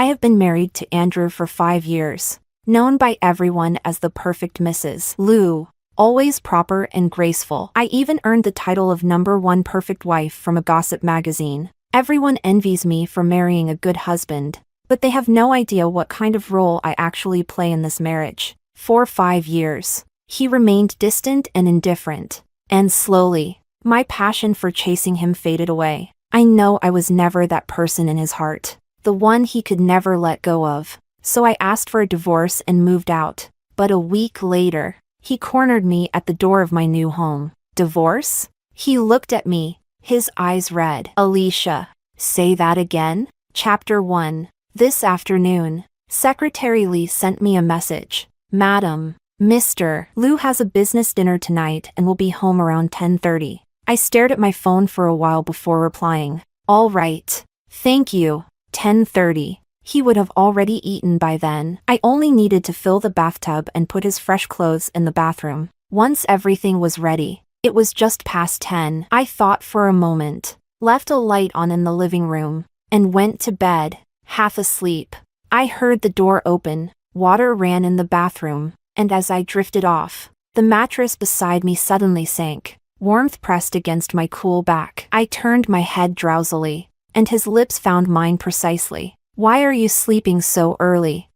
I have been married to Andrew for 5 years, known by everyone as the perfect Mrs. Liu, always proper and graceful. I even earned the title of #1 perfect wife from a gossip magazine. Everyone envies me for marrying a good husband, but they have no idea what kind of role I actually play in this marriage. For 5 years, he remained distant and indifferent, and slowly, my passion for chasing him faded away. I know I was never that person in his heart, the one he could never let go of, so I asked for a divorce and moved out. But a week later, he cornered me at the door of my new home. Divorce? He looked at me, his eyes red. Alicia, say that again? Chapter 1. This afternoon, Secretary Lee sent me a message. Madam, Mr. Liu has a business dinner tonight and will be home around 10:30. I stared at my phone for a while before replying. All right. Thank you. 10:30. He would have already eaten by then. I only needed to fill the bathtub and put his fresh clothes in the bathroom. Once everything was ready, it was just past 10. I thought for a moment, left a light on in the living room, and went to bed, half asleep. I heard the door open, water ran in the bathroom, and as I drifted off, the mattress beside me suddenly sank. Warmth pressed against my cool back. I turned my head drowsily, and his lips found mine precisely. Why are you sleeping so early?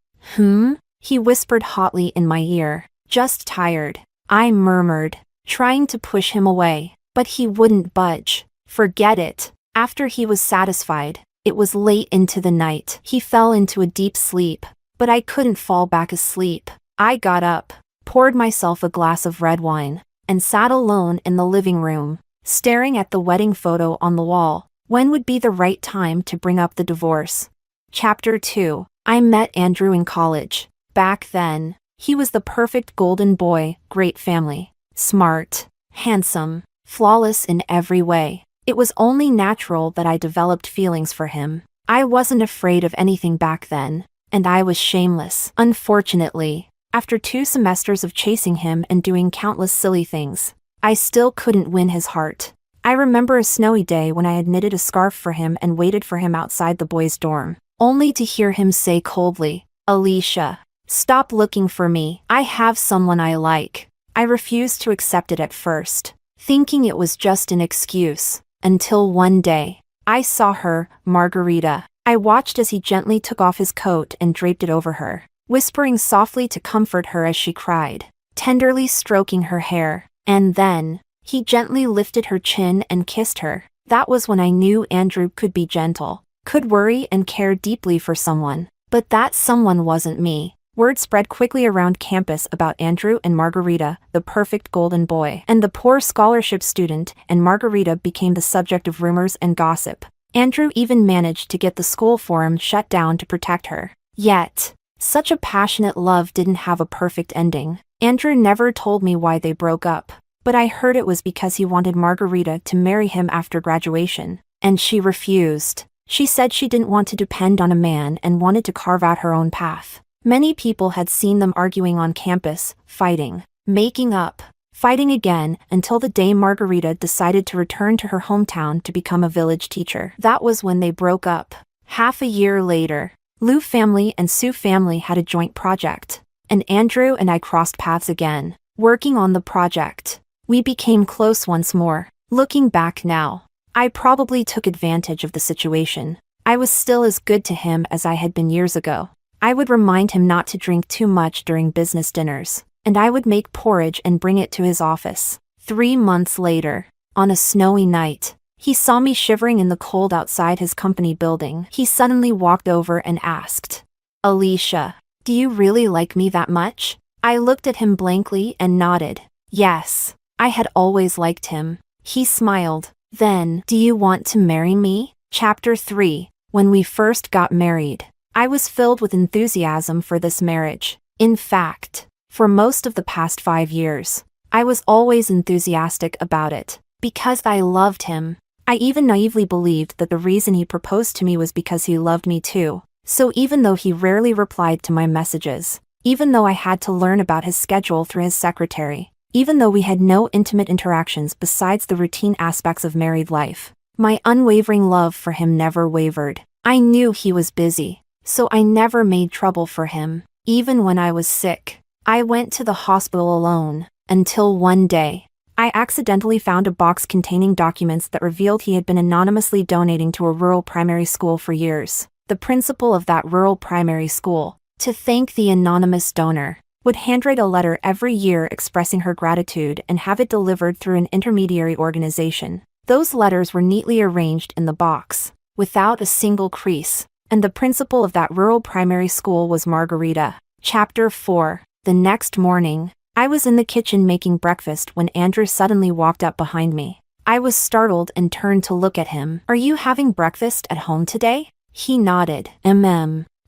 He whispered hotly in my ear. Just tired, I murmured, trying to push him away, but he wouldn't budge. Forget it. After he was satisfied, it was late into the night. He fell into a deep sleep, but I couldn't fall back asleep. I got up, poured myself a glass of red wine, and sat alone in the living room, staring at the wedding photo on the wall. When would be the right time to bring up the divorce? Chapter 2. I met Andrew in college. Back then, he was the perfect golden boy, great family, smart, handsome, flawless in every way. It was only natural that I developed feelings for him. I wasn't afraid of anything back then, and I was shameless. Unfortunately, after 2 semesters of chasing him and doing countless silly things, I still couldn't win his heart. I remember a snowy day when I had knitted a scarf for him and waited for him outside the boys' dorm, only to hear him say coldly, "Alicia, stop looking for me. I have someone I like." I refused to accept it at first, thinking it was just an excuse, until one day, I saw her, Margarita. I watched as he gently took off his coat and draped it over her, whispering softly to comfort her as she cried, tenderly stroking her hair, and then, he gently lifted her chin and kissed her. That was when I knew Andrew could be gentle, could worry and care deeply for someone. But that someone wasn't me. Word spread quickly around campus about Andrew and Margarita, the perfect golden boy, and the poor scholarship student, and Margarita became the subject of rumors and gossip. Andrew even managed to get the school forum shut down to protect her. Yet, such a passionate love didn't have a perfect ending. Andrew never told me why they broke up, but I heard it was because he wanted Margarita to marry him after graduation, and she refused. She said she didn't want to depend on a man and wanted to carve out her own path. Many people had seen them arguing on campus, fighting, making up, fighting again, until the day Margarita decided to return to her hometown to become a village teacher. That was when they broke up. Half a year later, Liu family and Su family had a joint project, and Andrew and I crossed paths again, working on the project. We became close once more. Looking back now, I probably took advantage of the situation. I was still as good to him as I had been years ago. I would remind him not to drink too much during business dinners, and I would make porridge and bring it to his office. 3 months later, on a snowy night, he saw me shivering in the cold outside his company building. He suddenly walked over and asked, "Alicia, do you really like me that much?" I looked at him blankly and nodded. Yes, I had always liked him. He smiled. Then, "Do you want to marry me?" Chapter 3. When we first got married, I was filled with enthusiasm for this marriage. In fact, for most of the past 5 years, I was always enthusiastic about it, because I loved him. I even naively believed that the reason he proposed to me was because he loved me too. So even though he rarely replied to my messages, even though I had to learn about his schedule through his secretary, even though we had no intimate interactions besides the routine aspects of married life, my unwavering love for him never wavered. I knew he was busy. so I never made trouble for him, even when I was sick. I went to the hospital alone, until one day, I accidentally found a box containing documents that revealed he had been anonymously donating to a rural primary school for years. The principal of that rural primary school, to thank the anonymous donor, would handwrite a letter every year expressing her gratitude and have it delivered through an intermediary organization. Those letters were neatly arranged in the box, without a single crease, and the principal of that rural primary school was Margarita. Chapter 4. The next morning, I was in the kitchen making breakfast when Andrew suddenly walked up behind me. I was startled and turned to look at him. "Are you having breakfast at home today?" He nodded.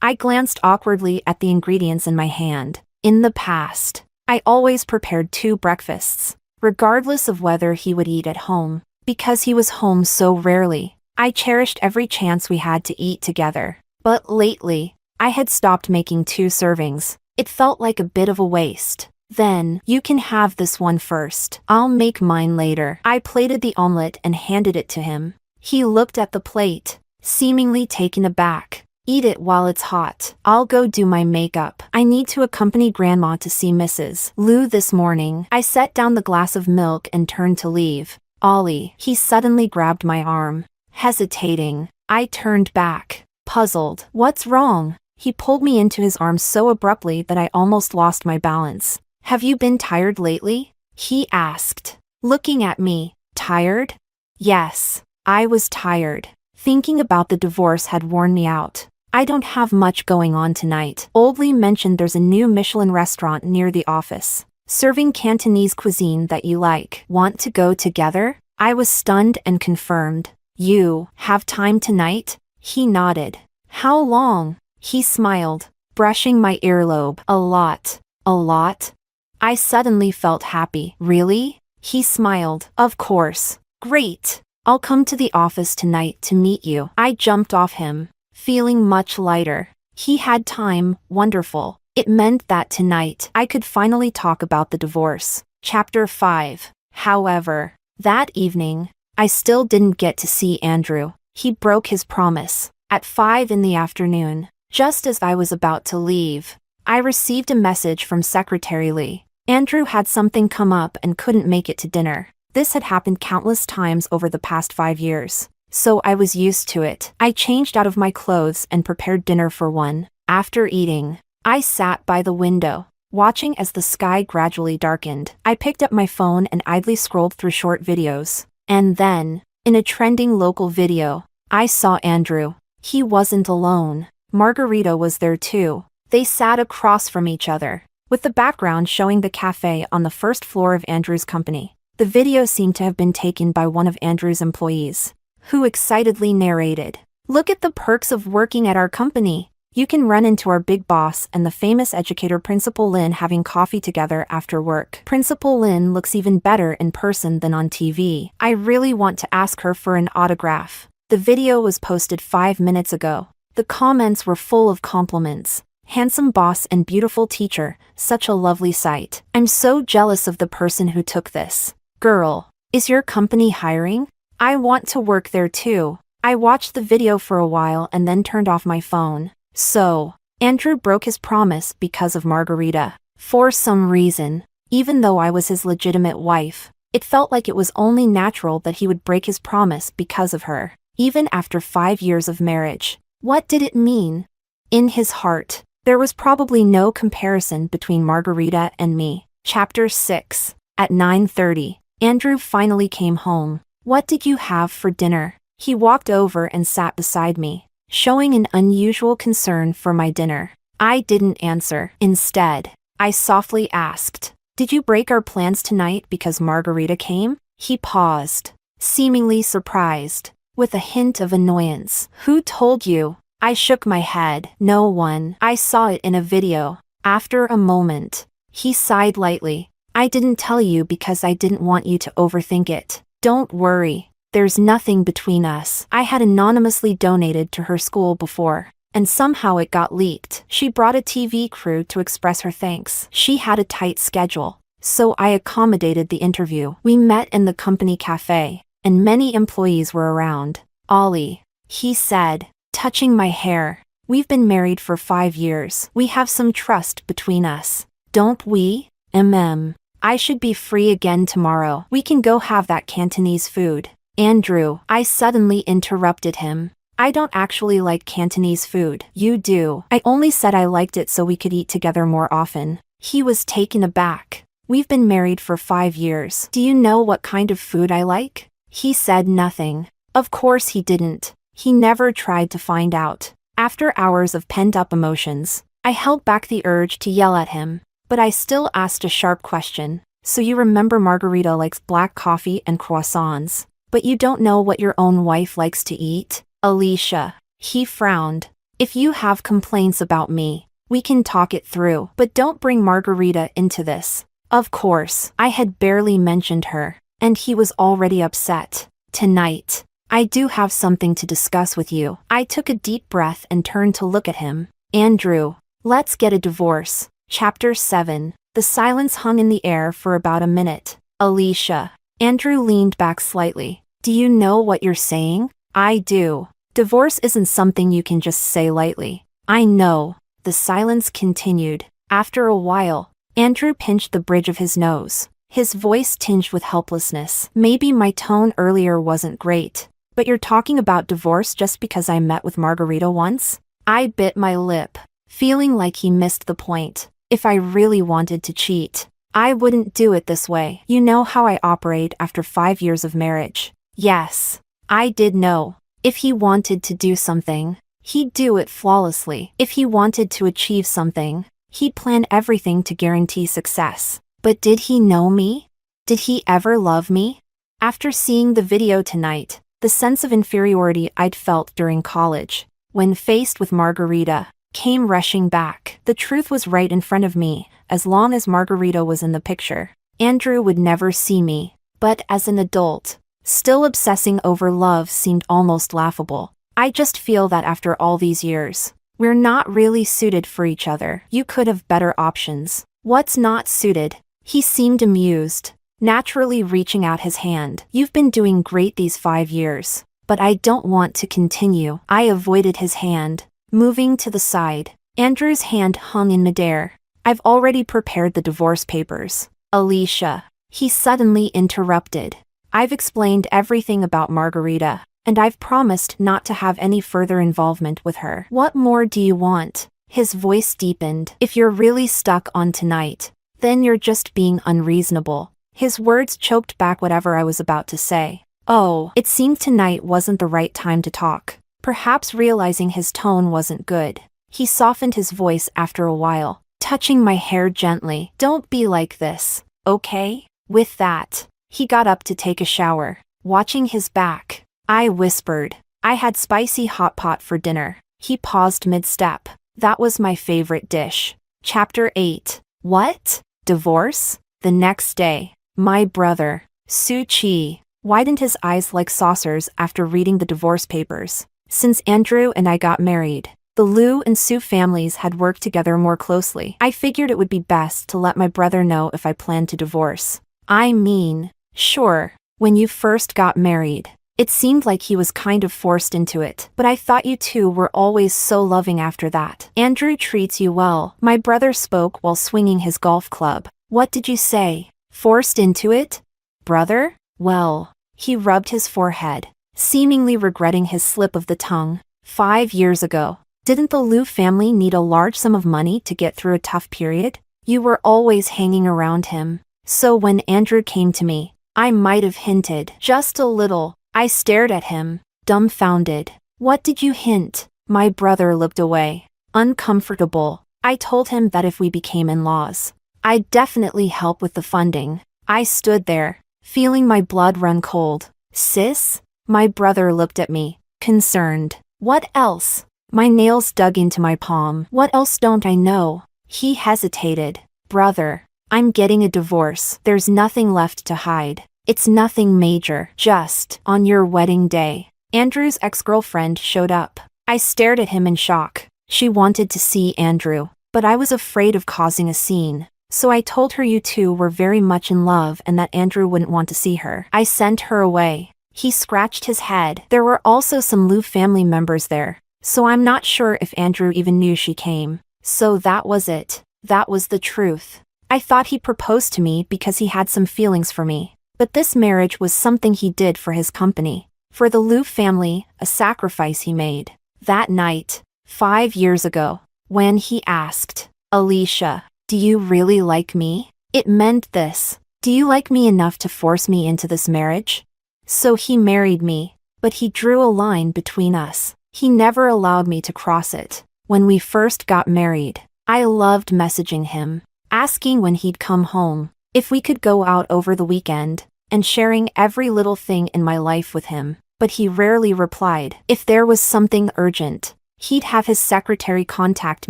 I glanced awkwardly at the ingredients in my hand. In the past, I always prepared 2 breakfasts, regardless of whether he would eat at home. Because he was home so rarely, I cherished every chance we had to eat together. But lately, I had stopped making 2 servings. It felt like a bit of a waste. "Then, you can have this one first. I'll make mine later." I plated the omelet and handed it to him. He looked at the plate, seemingly taken aback. "Eat it while it's hot. I'll go do my makeup. I need to accompany Grandma to see Mrs. Liu this morning." I set down the glass of milk and turned to leave. "Ollie." He suddenly grabbed my arm. Hesitating, I turned back, puzzled. "What's wrong?" He pulled me into his arms so abruptly that I almost lost my balance. "Have you been tired lately?" he asked, looking at me. "Tired?" Yes, I was tired. Thinking about the divorce had worn me out. "I don't have much going on tonight. Old Lee mentioned there's a new Michelin restaurant near the office, serving Cantonese cuisine that you like. Want to go together?" I was stunned and confirmed. "You have time tonight?" He nodded. "How long?" He smiled, brushing my earlobe. "A lot." "A lot?" I suddenly felt happy. "Really?" He smiled. "Of course." "Great. I'll come to the office tonight to meet you." I jumped off him, feeling much lighter. He had time. Wonderful. It meant that tonight I could finally talk about the divorce. Chapter 5. However, that evening, I still didn't get to see Andrew. He broke his promise. At 5 in the afternoon, just as I was about to leave, I received a message from Secretary Lee. Andrew had something come up and couldn't make it to dinner. This had happened countless times over the past 5 years, so I was used to it. I changed out of my clothes and prepared dinner for one. After eating, I sat by the window, watching as the sky gradually darkened. I picked up my phone and idly scrolled through short videos. And then, in a trending local video, I saw Andrew. He wasn't alone. Margarita was there too. They sat across from each other, with the background showing the cafe on the first floor of Andrew's company. The video seemed to have been taken by one of Andrew's employees, who excitedly narrated, "Look at the perks of working at our company. You can run into our big boss and the famous educator Principal Lin having coffee together after work. Principal Lin looks even better in person than on TV. I really want to ask her for an autograph." The video was posted 5 minutes ago. The comments were full of compliments. "Handsome boss and beautiful teacher, such a lovely sight. I'm so jealous of the person who took this. Girl, is your company hiring? I want to work there too." I watched the video for a while and then turned off my phone. So, Andrew broke his promise because of Margarita. For some reason, even though I was his legitimate wife, it felt like it was only natural that he would break his promise because of her, even after 5 years of marriage. What did it mean? In his heart, there was probably no comparison between Margarita and me. Chapter 6. At 9:30, Andrew finally came home. "What did you have for dinner?" He walked over and sat beside me, showing an unusual concern for my dinner. I didn't answer. Instead, I softly asked, "Did you break our plans tonight because Margarita came?" He paused, seemingly surprised, with a hint of annoyance. "Who told you?" I shook my head. "No one. I saw it in a video." After a moment, he sighed lightly. "I didn't tell you because I didn't want you to overthink it. Don't worry. There's nothing between us. I had anonymously donated to her school before, and somehow it got leaked. She brought a TV crew to express her thanks. She had a tight schedule, so I accommodated the interview. We met in the company cafe, and many employees were around. Ollie," he said, touching my hair, We've been married for 5 years. We have some trust between us. Don't we? I should be free again tomorrow. We can go have that Cantonese food. Andrew, I suddenly interrupted him. I don't actually like Cantonese food. You do. I only said I liked it so we could eat together more often. He was taken aback. We've been married for 5 years. Do you know what kind of food I like? He said nothing. Of course he didn't. He never tried to find out. After hours of pent-up emotions, I held back the urge to yell at him. But I still asked a sharp question. So you remember Margarita likes black coffee and croissants, but you don't know what your own wife likes to eat? Alicia. He frowned. If you have complaints about me, we can talk it through, but don't bring Margarita into this. Of course, I had barely mentioned her, and he was already upset. Tonight, I do have something to discuss with you. I took a deep breath and turned to look at him. Andrew, let's get a divorce. Chapter 7. The silence hung in the air for about a minute. Alicia. Andrew leaned back slightly. Do you know what you're saying? I do. Divorce isn't something you can just say lightly. I know. The silence continued. After a while, Andrew pinched the bridge of his nose. His voice tinged with helplessness. Maybe my tone earlier wasn't great, but you're talking about divorce just because I met with Margarita once? I bit my lip, feeling like he missed the point. If I really wanted to cheat, I wouldn't do it this way. You know how I operate after 5 years of marriage. Yes, I did know. If he wanted to do something, he'd do it flawlessly. If he wanted to achieve something, he'd plan everything to guarantee success. But did he know me? Did he ever love me? After seeing the video tonight, the sense of inferiority I'd felt during college, when faced with Margarita, came rushing back. The truth was right in front of me. As long as Margarita was in the picture, Andrew would never see me. But as an adult, still obsessing over love seemed almost laughable. I just feel that after all these years, we're not really suited for each other. You could have better options. What's not suited? He seemed amused, naturally reaching out his hand. You've been doing great these 5 years, but I don't want to continue. I avoided his hand, moving to the side. Andrew's hand hung in midair. I've already prepared the divorce papers. Alicia. He suddenly interrupted. I've explained everything about Margarita, and I've promised not to have any further involvement with her. What more do you want? His voice deepened. If you're really stuck on tonight, then you're just being unreasonable. His words choked back whatever I was about to say. Oh, it seemed tonight wasn't the right time to talk. Perhaps realizing his tone wasn't good, he softened his voice after a while, touching my hair gently. Don't be like this, okay? With that, he got up to take a shower. Watching his back, I whispered, I had spicy hot pot for dinner. He paused mid-step. That was my favorite dish. Chapter 8. What? Divorce? The next day, my brother, Su Chi, widened his eyes like saucers after reading the divorce papers. Since Andrew and I got married, the Liu and Su families had worked together more closely. I figured it would be best to let my brother know if I planned to divorce. I mean, sure, when you first got married, it seemed like he was kind of forced into it, but I thought you two were always so loving after that. Andrew treats you well. My brother spoke while swinging his golf club. What did you say? Forced into it? Brother? Well, he rubbed his forehead, seemingly regretting his slip of the tongue. 5 years ago, didn't the Liu family need a large sum of money to get through a tough period? You were always hanging around him. So when Andrew came to me, I might have hinted. Just a little. I stared at him, dumbfounded. What did you hint? My brother looked away, uncomfortable. I told him that if we became in-laws, I'd definitely help with the funding. I stood there, feeling my blood run cold. Sis? My brother looked at me, concerned. What else? My nails dug into my palm. What else don't I know? He hesitated. Brother, I'm getting a divorce. There's nothing left to hide. It's nothing major. Just, on your wedding day, Andrew's ex-girlfriend showed up. I stared at him in shock. She wanted to see Andrew, but I was afraid of causing a scene. So I told her you two were very much in love and that Andrew wouldn't want to see her. I sent her away. He scratched his head. There were also some Liu family members there. So I'm not sure if Andrew even knew she came. So that was it. That was the truth. I thought he proposed to me because he had some feelings for me. But this marriage was something he did for his company. For the Liu family, a sacrifice he made. That night, 5 years ago, when he asked, Alicia, do you really like me? It meant this. Do you like me enough to force me into this marriage? So he married me, but he drew a line between us. He never allowed me to cross it. When we first got married, I loved messaging him, asking when he'd come home, if we could go out over the weekend, and sharing every little thing in my life with him. But he rarely replied. If there was something urgent, he'd have his secretary contact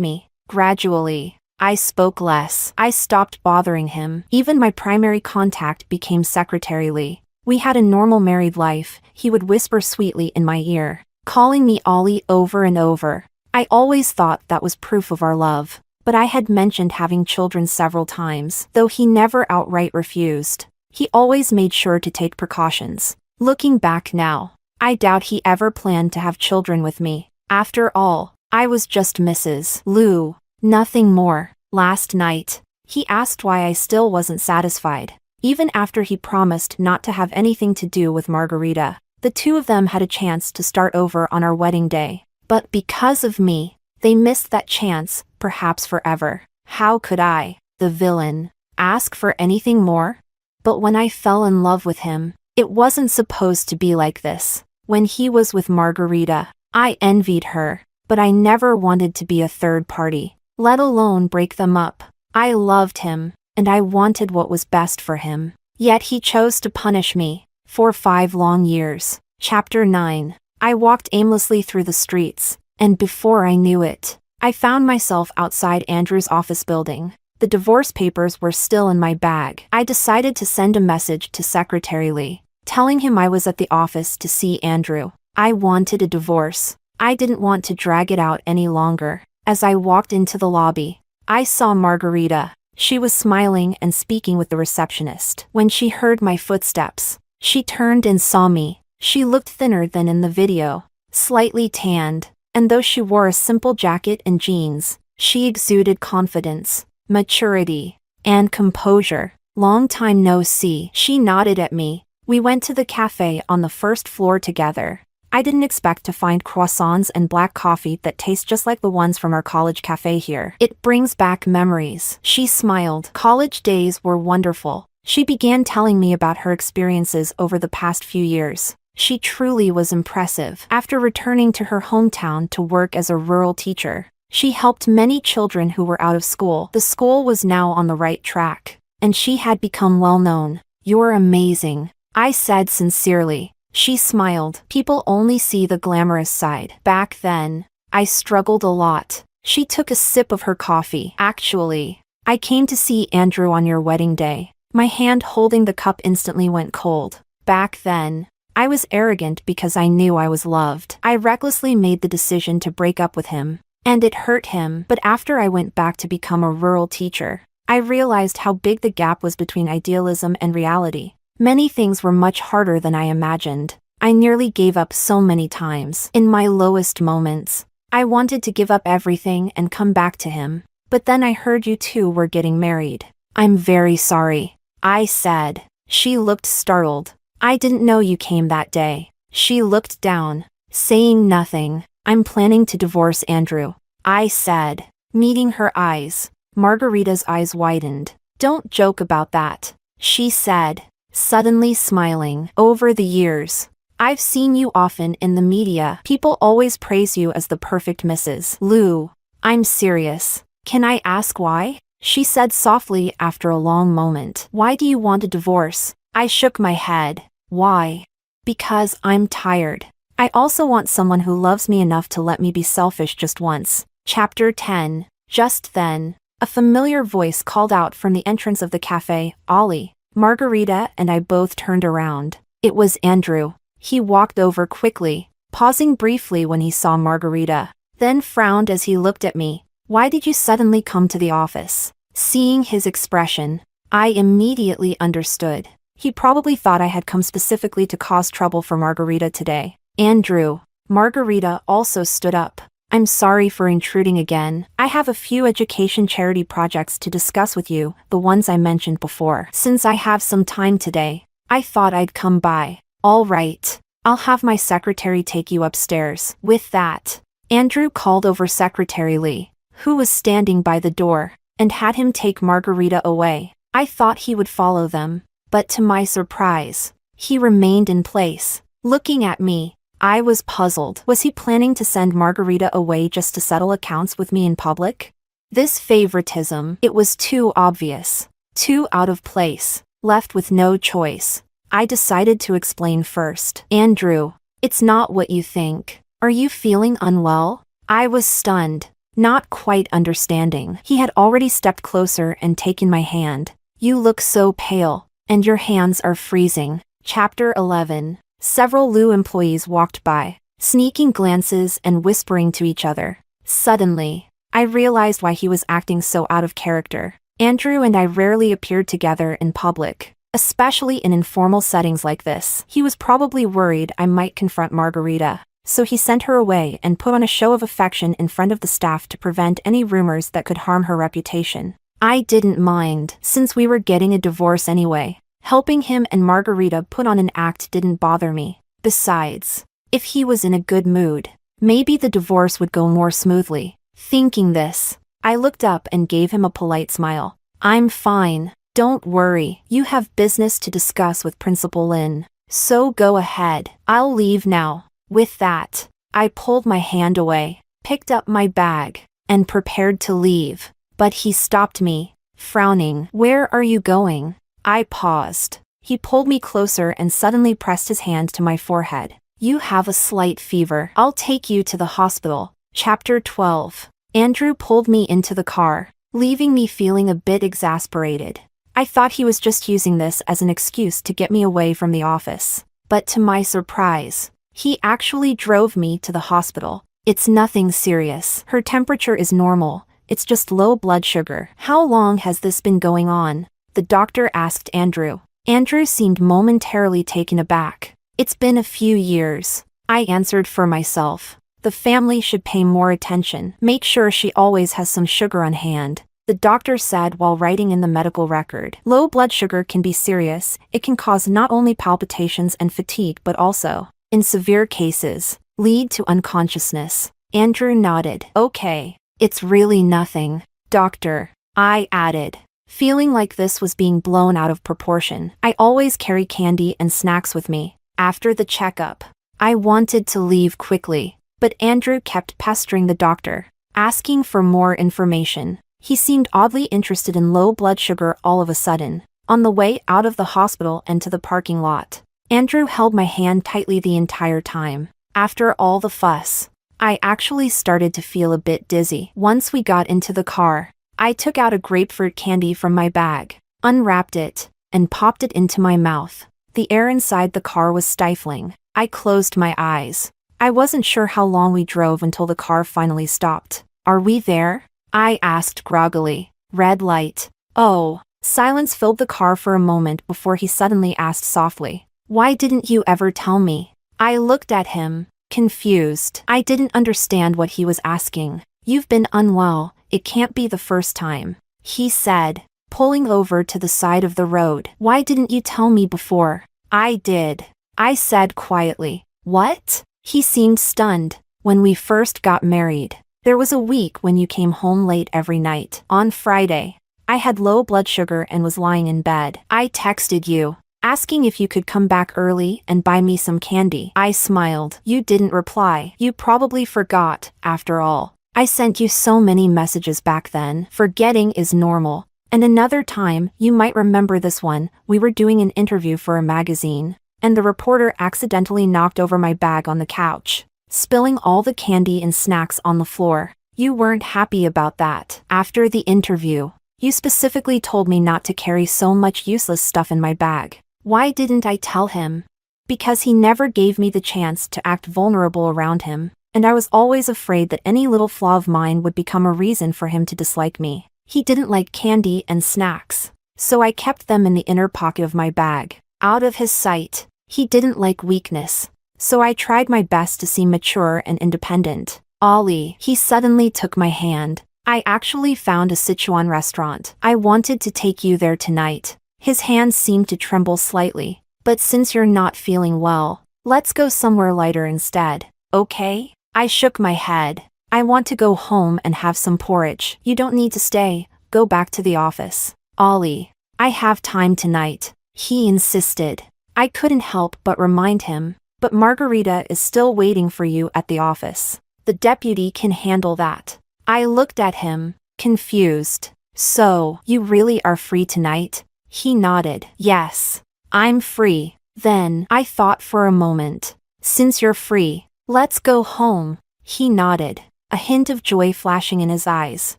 me. Gradually, I spoke less. I stopped bothering him. Even my primary contact became secretary Lee. We had a normal married life. He would whisper sweetly in my ear, calling me Ollie over and over. I always thought that was proof of our love. But I had mentioned having children several times, though he never outright refused. He always made sure to take precautions. Looking back now, I doubt he ever planned to have children with me. After all, I was just Mrs. Liu, nothing more. Last night, he asked why I still wasn't satisfied. Even after he promised not to have anything to do with Margarita, the two of them had a chance to start over on our wedding day. But because of me, they missed that chance, perhaps forever. How could I, the villain, ask for anything more? But when I fell in love with him, it wasn't supposed to be like this. When he was with Margarita, I envied her, but I never wanted to be a third party, let alone break them up. I loved him, and I wanted what was best for him. Yet he chose to punish me, for 5 long years. Chapter 9. I walked aimlessly through the streets, and before I knew it, I found myself outside Andrew's office building. The divorce papers were still in my bag. I decided to send a message to Secretary Lee, telling him I was at the office to see Andrew. I wanted a divorce. I didn't want to drag it out any longer. As I walked into the lobby, I saw Margarita. She was smiling and speaking with the receptionist. When she heard my footsteps, she turned and saw me. She looked thinner than in the video, slightly tanned, and though she wore a simple jacket and jeans, she exuded confidence, maturity, and composure. Long time no see. She nodded at me. We went to the cafe on the first floor together. I didn't expect to find croissants and black coffee that taste just like the ones from our college cafe here. It brings back memories. She smiled. College days were wonderful. She began telling me about her experiences over the past few years. She truly was impressive. After returning to her hometown to work as a rural teacher, she helped many children who were out of school. The school was now on the right track, and she had become well known. You're amazing, I said sincerely. She smiled. People only see the glamorous side. Back then, I struggled a lot. She took a sip of her coffee. Actually, I came to see Andrew on your wedding day. My hand holding the cup instantly went cold. Back then, I was arrogant because I knew I was loved. I recklessly made the decision to break up with him, and it hurt him. But after I went back to become a rural teacher, I realized how big the gap was between idealism and reality. Many things were much harder than I imagined. I nearly gave up so many times. In my lowest moments, I wanted to give up everything and come back to him. But then I heard you two were getting married. I'm very sorry, I said. She looked startled. I didn't know you came that day. She looked down, saying nothing. I'm planning to divorce Andrew, I said. Meeting her eyes, Margarita's eyes widened. Don't joke about that, she said, suddenly smiling. Over the years, I've seen you often in the media. People always praise you as the perfect Mrs. Liu. I'm serious. Can I ask why? She said softly after a long moment. Why do you want a divorce? I shook my head. Why? Because I'm tired. I also want someone who loves me enough to let me be selfish just once. Chapter 10. Just then, a familiar voice called out from the entrance of the cafe, Ollie. Margarita and I both turned around. It was Andrew. He walked over quickly, pausing briefly when he saw Margarita, then frowned as he looked at me. Why did you suddenly come to the office? Seeing his expression, I immediately understood. He probably thought I had come specifically to cause trouble for Margarita today. Andrew. Margarita also stood up. I'm sorry for intruding again. I have a few education charity projects to discuss with you, the ones I mentioned before. Since I have some time today, I thought I'd come by. All right. I'll have my secretary take you upstairs. With that, Andrew called over Secretary Lee, who was standing by the door, and had him take Margarita away. I thought he would follow them, but to my surprise, he remained in place, looking at me. I was puzzled. Was he planning to send Margarita away just to settle accounts with me in public? This favoritism, it was too obvious, too out of place. Left with no choice, I decided to explain first. Andrew, it's not what you think. Are you feeling unwell? I was stunned, not quite understanding. He had already stepped closer and taken my hand. You look so pale, and your hands are freezing. Chapter 11. Several Lu employees walked by, sneaking glances and whispering to each other. Suddenly, I realized why he was acting so out of character. Andrew and I rarely appeared together in public, especially in informal settings like this. He was probably worried I might confront Margarita, so he sent her away and put on a show of affection in front of the staff to prevent any rumors that could harm her reputation. I didn't mind, since we were getting a divorce anyway. Helping him and Margarita put on an act didn't bother me. Besides, if he was in a good mood, maybe the divorce would go more smoothly. Thinking this, I looked up and gave him a polite smile. I'm fine. Don't worry. You have business to discuss with Principal Lin, so go ahead. I'll leave now. With that, I pulled my hand away, picked up my bag, and prepared to leave. But he stopped me, frowning. Where are you going? I paused. He pulled me closer and suddenly pressed his hand to my forehead. You have a slight fever. I'll take you to the hospital. Chapter 12. Andrew pulled me into the car, leaving me feeling a bit exasperated. I thought he was just using this as an excuse to get me away from the office. But to my surprise, he actually drove me to the hospital. It's nothing serious. Her temperature is normal. It's just low blood sugar. How long has this been going on? The doctor asked Andrew. Andrew seemed momentarily taken aback. It's been a few years. I answered for myself. The family should pay more attention. Make sure she always has some sugar on hand, the doctor said while writing in the medical record. Low blood sugar can be serious. It can cause not only palpitations and fatigue but also, in severe cases, lead to unconsciousness. Andrew nodded. Okay, it's really nothing, doctor, I added, feeling like this was being blown out of proportion. I always carry candy and snacks with me. After the checkup, I wanted to leave quickly, but Andrew kept pestering the doctor, asking for more information. He seemed oddly interested in low blood sugar all of a sudden. On the way out of the hospital and to the parking lot, Andrew held my hand tightly the entire time. After all the fuss, I actually started to feel a bit dizzy. Once we got into the car, I took out a grapefruit candy from my bag, unwrapped it, and popped it into my mouth. The air inside the car was stifling. I closed my eyes. I wasn't sure how long we drove until the car finally stopped. Are we there? I asked groggily. Red light. Oh. Silence filled the car for a moment before he suddenly asked softly, why didn't you ever tell me? I looked at him, confused. I didn't understand what he was asking. You've been unwell. It can't be the first time, he said, pulling over to the side of the road. Why didn't you tell me before? I did, I said quietly. What? He seemed stunned. When we first got married, there was a week when you came home late every night. On Friday, I had low blood sugar and was lying in bed. I texted you, asking if you could come back early and buy me some candy. I smiled. You didn't reply. You probably forgot, after all. I sent you so many messages back then. Forgetting is normal. And another time, you might remember this one, we were doing an interview for a magazine, and the reporter accidentally knocked over my bag on the couch, spilling all the candy and snacks on the floor. You weren't happy about that. After the interview, you specifically told me not to carry so much useless stuff in my bag. Why didn't I tell him? Because he never gave me the chance to act vulnerable around him, and I was always afraid that any little flaw of mine would become a reason for him to dislike me. He didn't like candy and snacks, so I kept them in the inner pocket of my bag, out of his sight. He didn't like weakness, so I tried my best to seem mature and independent. Ollie, he suddenly took my hand. I actually found a Sichuan restaurant. I wanted to take you there tonight. His hands seemed to tremble slightly. But since you're not feeling well, let's go somewhere lighter instead, okay? I shook my head. I want to go home and have some porridge. You don't need to stay. Go back to the office. Ollie, I have time tonight. He insisted. I couldn't help but remind him. But Margarita is still waiting for you at the office. The deputy can handle that. I looked at him, confused. So, you really are free tonight? He nodded. Yes, I'm free. Then, I thought for a moment. Since you're free, let's go home. He nodded, a hint of joy flashing in his eyes.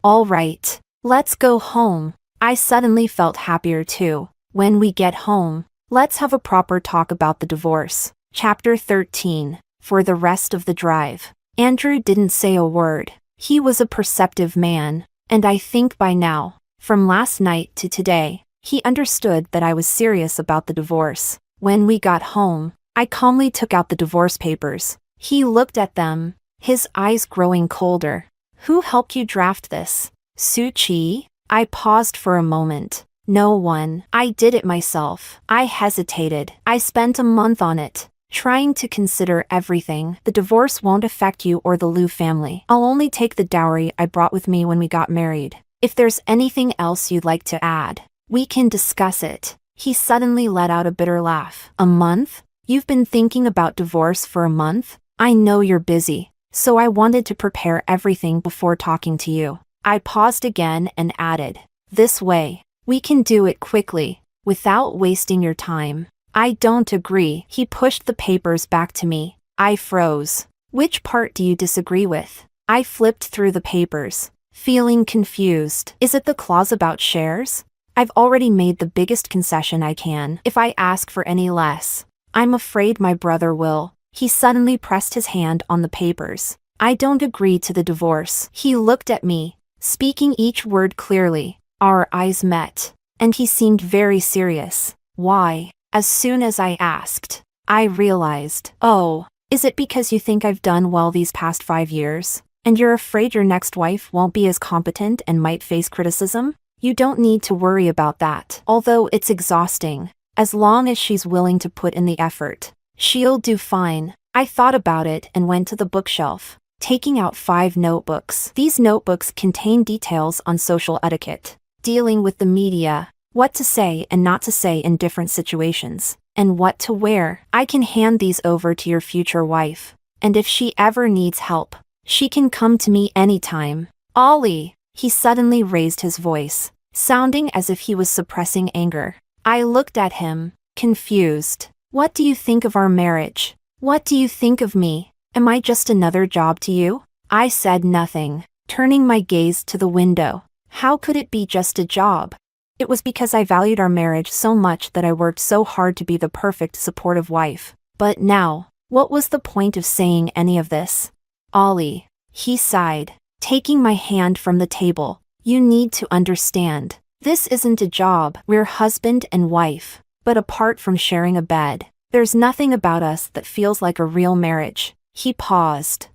All right, let's go home. I suddenly felt happier too. When we get home, let's have a proper talk about the divorce. Chapter 13. For the rest of the drive, Andrew didn't say a word. He was a perceptive man, and I think by now, from last night to today, he understood that I was serious about the divorce. When we got home, I calmly took out the divorce papers. He looked at them, his eyes growing colder. Who helped you draft this? Suchi? I paused for a moment. No one. I did it myself. I hesitated. I spent a month on it, trying to consider everything. The divorce won't affect you or the Liu family. I'll only take the dowry I brought with me when we got married. If there's anything else you'd like to add, we can discuss it. He suddenly let out a bitter laugh. A month? You've been thinking about divorce for a month? I know you're busy, so I wanted to prepare everything before talking to you. I paused again and added, this way, we can do it quickly, without wasting your time. I don't agree. He pushed the papers back to me. I froze. Which part do you disagree with? I flipped through the papers, feeling confused. Is it the clause about shares? I've already made the biggest concession I can. If I ask for any less, I'm afraid my brother will. He suddenly pressed his hand on the papers. I don't agree to the divorce. He looked at me, speaking each word clearly. Our eyes met, and he seemed very serious. Why? As soon as I asked, I realized, oh, is it because you think I've done well these past 5 years, and you're afraid your next wife won't be as competent and might face criticism? You don't need to worry about that. Although it's exhausting, as long as she's willing to put in the effort, she'll do fine. I thought about it and went to the bookshelf, taking out 5 notebooks. These notebooks contain details on social etiquette, dealing with the media, what to say and not to say in different situations, and what to wear. I can hand these over to your future wife, and if she ever needs help, she can come to me anytime. Ollie, he suddenly raised his voice, sounding as if he was suppressing anger. I looked at him, confused. What do you think of our marriage? What do you think of me? Am I just another job to you? I said nothing, turning my gaze to the window. How could it be just a job? It was because I valued our marriage so much that I worked so hard to be the perfect supportive wife. But now, what was the point of saying any of this? Ollie, he sighed, taking my hand from the table. You need to understand. This isn't a job. We're husband and wife. But apart from sharing a bed, there's nothing about us that feels like a real marriage. He paused.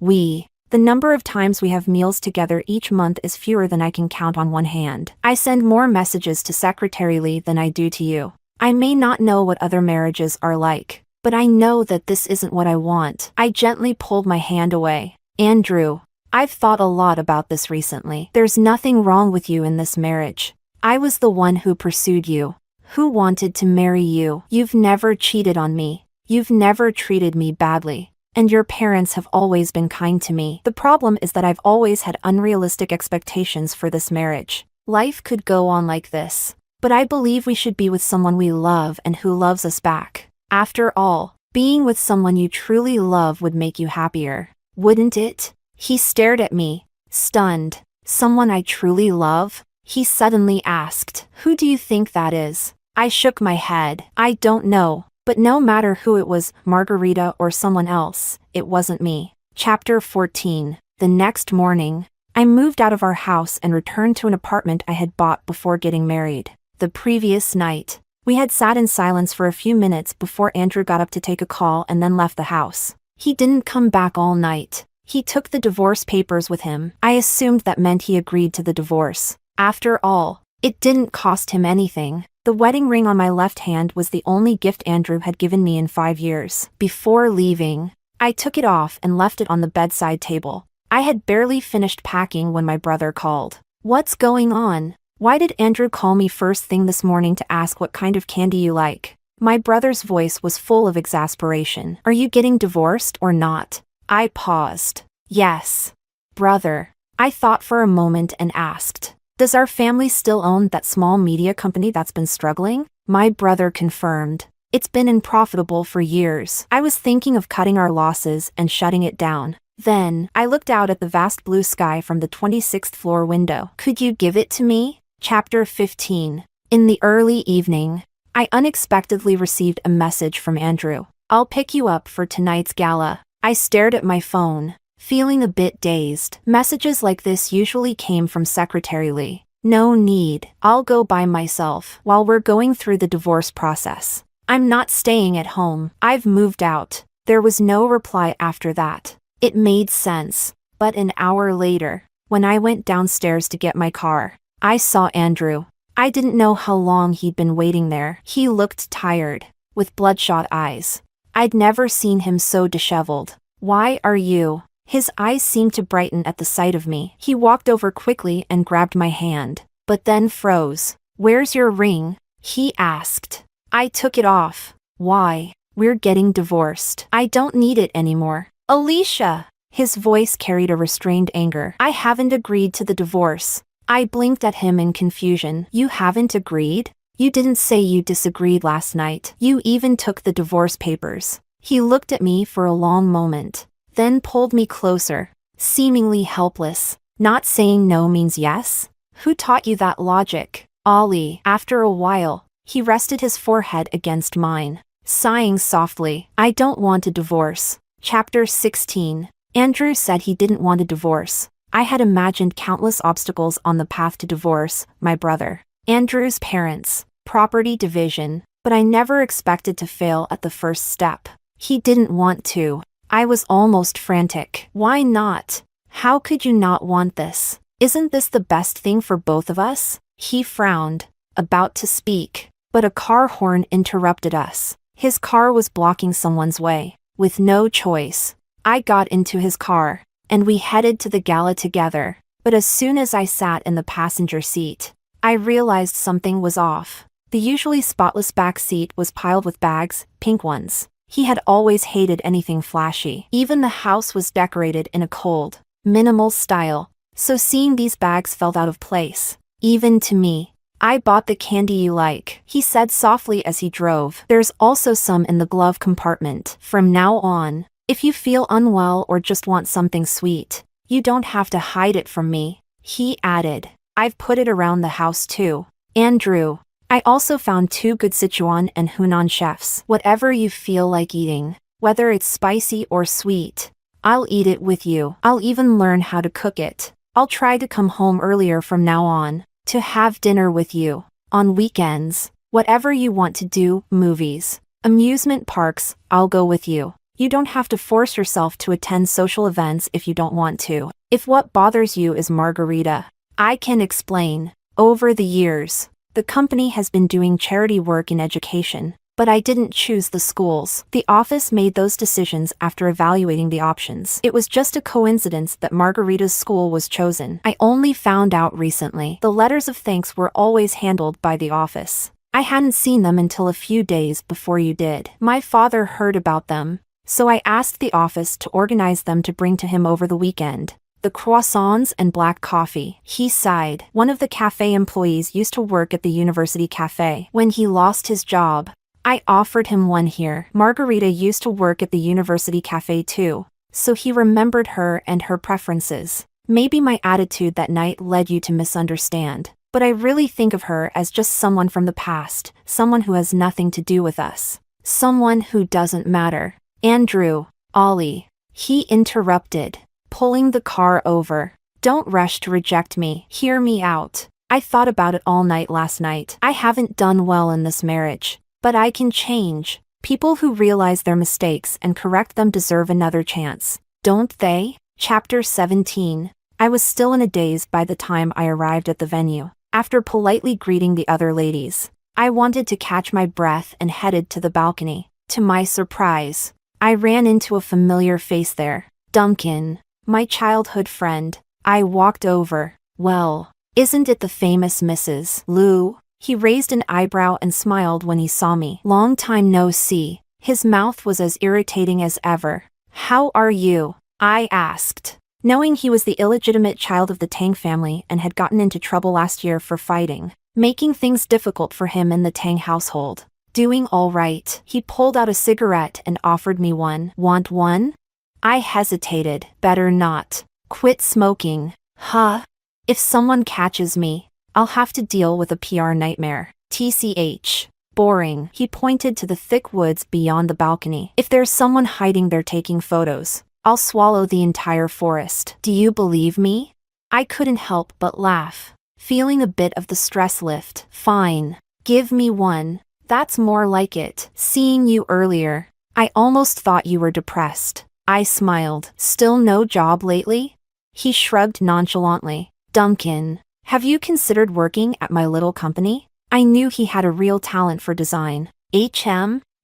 The number of times we have meals together each month is fewer than I can count on one hand. I send more messages to Secretary Lee than I do to you. I may not know what other marriages are like, but I know that this isn't what I want. I gently pulled my hand away. Andrew, I've thought a lot about this recently. There's nothing wrong with you in this marriage. I was the one who pursued you, who wanted to marry you. You've never cheated on me. You've never treated me badly. And your parents have always been kind to me. The problem is that I've always had unrealistic expectations for this marriage. Life could go on like this, but I believe we should be with someone we love and who loves us back. After all, being with someone you truly love would make you happier, wouldn't it? He stared at me, stunned. Someone I truly love? He suddenly asked. Who do you think that is? I shook my head. I don't know. But no matter who it was, Margarita or someone else, it wasn't me. Chapter 14. The next morning, I moved out of our house and returned to an apartment I had bought before getting married. The previous night, we had sat in silence for a few minutes before Andrew got up to take a call and then left the house. He didn't come back all night. He took the divorce papers with him. I assumed that meant he agreed to the divorce. After all, it didn't cost him anything. The wedding ring on my left hand was the only gift Andrew had given me in 5 years. Before leaving, I took it off and left it on the bedside table. I had barely finished packing when my brother called. "What's going on? Why did Andrew call me first thing this morning to ask what kind of candy you like?" My brother's voice was full of exasperation. "Are you getting divorced or not?" I paused. "Yes." "Brother." I thought for a moment and asked, "Does our family still own that small media company that's been struggling?" My brother confirmed. "It's been unprofitable for years. I was thinking of cutting our losses and shutting it down." Then, I looked out at the vast blue sky from the 26th floor window. "Could you give it to me?" Chapter 15. In the early evening, I unexpectedly received a message from Andrew. "I'll pick you up for tonight's gala." I stared at my phone, feeling a bit dazed. Messages like this usually came from Secretary Lee. "No need. I'll go by myself while we're going through the divorce process. I'm not staying at home. I've moved out." There was no reply after that. It made sense, but an hour later, when I went downstairs to get my car, I saw Andrew. I didn't know how long he'd been waiting there. He looked tired, with bloodshot eyes. I'd never seen him so disheveled. "Why are you?" His eyes seemed to brighten at the sight of me. He walked over quickly and grabbed my hand, but then froze. "Where's your ring?" he asked. I took it off. "Why?" "We're getting divorced. I don't need it anymore." "Alicia!" His voice carried a restrained anger. "I haven't agreed to the divorce." I blinked at him in confusion. "You haven't agreed? You didn't say you disagreed last night. You even took the divorce papers." He looked at me for a long moment, then pulled me closer, seemingly helpless. "Not saying no means yes? Who taught you that logic?" "Ollie." After a while, he rested his forehead against mine, sighing softly. "I don't want a divorce." Chapter 16. Andrew said he didn't want a divorce. I had imagined countless obstacles on the path to divorce: my brother, Andrew's parents, property division, but I never expected to fail at the first step. He didn't want to. I was almost frantic. "Why not? How could you not want this? Isn't this the best thing for both of us?" He frowned, about to speak, but a car horn interrupted us. His car was blocking someone's way. With no choice, I got into his car, and we headed to the gala together. But as soon as I sat in the passenger seat, I realized something was off. The usually spotless back seat was piled with bags, pink ones. He had always hated anything flashy. Even the house was decorated in a cold, minimal style, so seeing these bags felt out of place, even to me. "I bought the candy you like," he said softly as he drove. "There's also some in the glove compartment. From now on, if you feel unwell or just want something sweet, you don't have to hide it from me," he added. "I've put it around the house too." Andrew. I also found 2 good Sichuan and Hunan chefs. "Whatever you feel like eating, whether it's spicy or sweet, I'll eat it with you. I'll even learn how to cook it. I'll try to come home earlier from now on, to have dinner with you. On weekends, whatever you want to do, movies, amusement parks, I'll go with you. You don't have to force yourself to attend social events if you don't want to. If what bothers you is margarita, I can explain. Over the years, the company has been doing charity work in education, but I didn't choose the schools. The office made those decisions after evaluating the options. It was just a coincidence that Margarita's school was chosen. I only found out recently. The letters of thanks were always handled by the office. I hadn't seen them until a few days before you did. My father heard about them, so I asked the office to organize them to bring to him over the weekend. The croissants and black coffee. He sighed. One of the cafe employees used to work at the university cafe. When he lost his job, I offered him one here. Margarita used to work at the university cafe too, so he remembered her and her preferences. Maybe my attitude that night led you to misunderstand, but I really think of her as just someone from the past, someone who has nothing to do with us. Someone who doesn't matter. Andrew. Ollie. He interrupted, pulling the car over. "Don't rush to reject me. Hear me out. I thought about it all night last night. I haven't done well in this marriage, but I can change. People who realize their mistakes and correct them deserve another chance, don't they?" Chapter 17. I was still in a daze by the time I arrived at the venue. After politely greeting the other ladies, I wanted to catch my breath and headed to the balcony. To my surprise, I ran into a familiar face there. Duncan, my childhood friend. I walked over. Well, isn't it the famous Mrs. Liu? He raised an eyebrow and smiled when he saw me. Long time no see. His mouth was as irritating as ever. How are you? I asked, knowing he was the illegitimate child of the Tang family and had gotten into trouble last year for fighting, making things difficult for him in the Tang household. Doing all right. He pulled out a cigarette and offered me one. Want one? I hesitated. Better not. Quit smoking. Huh? If someone catches me, I'll have to deal with a PR nightmare. TCH. Boring. He pointed to the thick woods beyond the balcony. If there's someone hiding there taking photos, I'll swallow the entire forest. Do you believe me? I couldn't help but laugh, feeling a bit of the stress lift. Fine. Give me one. That's more like it. Seeing you earlier, I almost thought you were depressed. I smiled. Still no job lately? He shrugged nonchalantly. Duncan, have you considered working at my little company? I knew he had a real talent for design.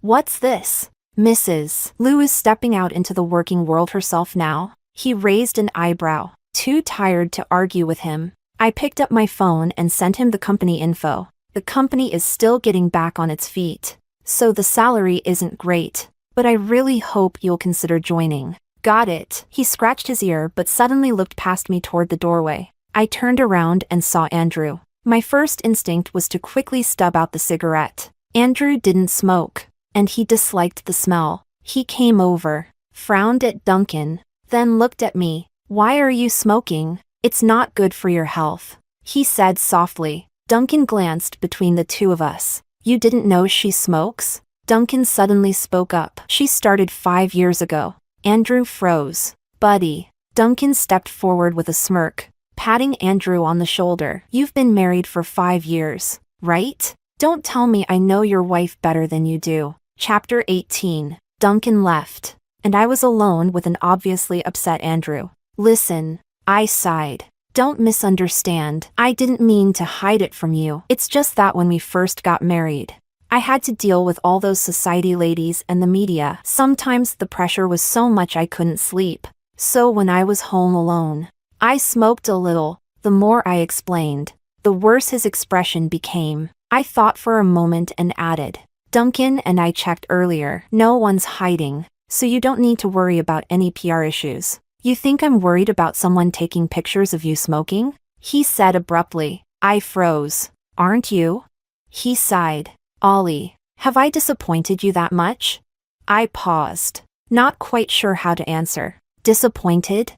What's this? Mrs. Liu is stepping out into the working world herself now. He raised an eyebrow. Too tired to argue with him, I picked up my phone and sent him the company info. The company is still getting back on its feet, so the salary isn't great, but I really hope you'll consider joining. Got it. He scratched his ear but suddenly looked past me toward the doorway. I turned around and saw Andrew. My first instinct was to quickly stub out the cigarette. Andrew didn't smoke, and he disliked the smell. He came over, frowned at Duncan, then looked at me. Why are you smoking? It's not good for your health, he said softly. Duncan glanced between the two of us. You didn't know she smokes? Duncan suddenly spoke up. She started 5 years ago. Andrew froze. Buddy. Duncan stepped forward with a smirk, patting Andrew on the shoulder. You've been married for 5 years, right? Don't tell me I know your wife better than you do. Chapter 18. Duncan left, and I was alone with an obviously upset Andrew. Listen, I sighed. Don't misunderstand. I didn't mean to hide it from you. It's just that when we first got married, I had to deal with all those society ladies and the media. Sometimes the pressure was so much I couldn't sleep. So when I was home alone, I smoked a little. The more I explained, the worse his expression became. I thought for a moment and added, Duncan and I checked earlier. No one's hiding, so you don't need to worry about any PR issues. You think I'm worried about someone taking pictures of you smoking? He said abruptly. I froze. Aren't you? He sighed. Ollie, have I disappointed you that much? I paused, not quite sure how to answer. Disappointed?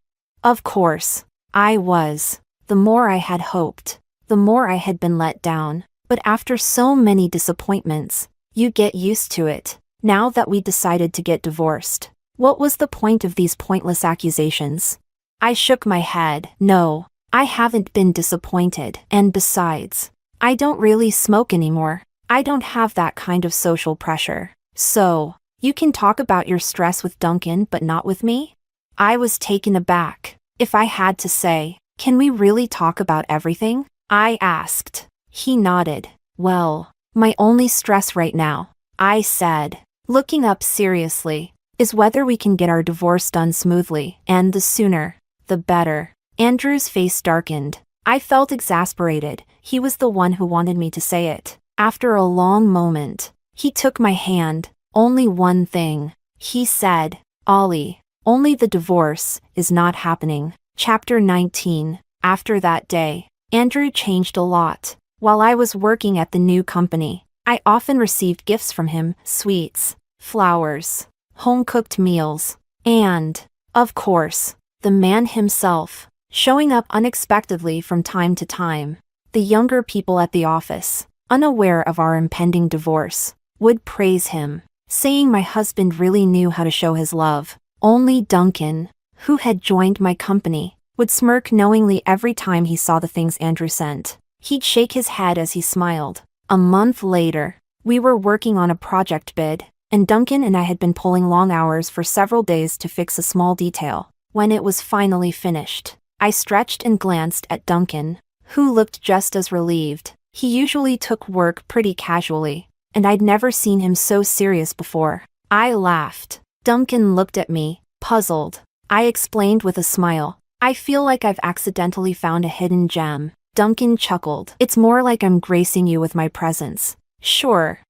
Of course, I was. The more I had hoped, the more I had been let down. But after so many disappointments, you get used to it. Now that we decided to get divorced, what was the point of these pointless accusations? I shook my head. No, I haven't been disappointed. And besides, I don't really smoke anymore. I don't have that kind of social pressure. So, you can talk about your stress with Duncan but not with me? I was taken aback. If I had to say, can we really talk about everything? I asked. He nodded. Well, my only stress right now, I said, looking up seriously, is whether we can get our divorce done smoothly, and the sooner, the better. Andrew's face darkened. I felt exasperated. He was the one who wanted me to say it. After a long moment, he took my hand. Only one thing, he said. Ollie, only the divorce is not happening. Chapter 19. After that day, Andrew changed a lot. While I was working at the new company, I often received gifts from him, sweets, flowers, home-cooked meals, and, of course, the man himself, showing up unexpectedly from time to time. The younger people at the office, unaware of our impending divorce, would praise him, saying my husband really knew how to show his love. Only Duncan, who had joined my company, would smirk knowingly every time he saw the things Andrew sent. He'd shake his head as he smiled. A month later, we were working on a project bid, and Duncan and I had been pulling long hours for several days to fix a small detail. When it was finally finished, I stretched and glanced at Duncan, who looked just as relieved. He usually took work pretty casually, and I'd never seen him so serious before. I laughed. Duncan looked at me, puzzled. I explained with a smile. I feel like I've accidentally found a hidden gem. Duncan chuckled. It's more like I'm gracing you with my presence. Sure.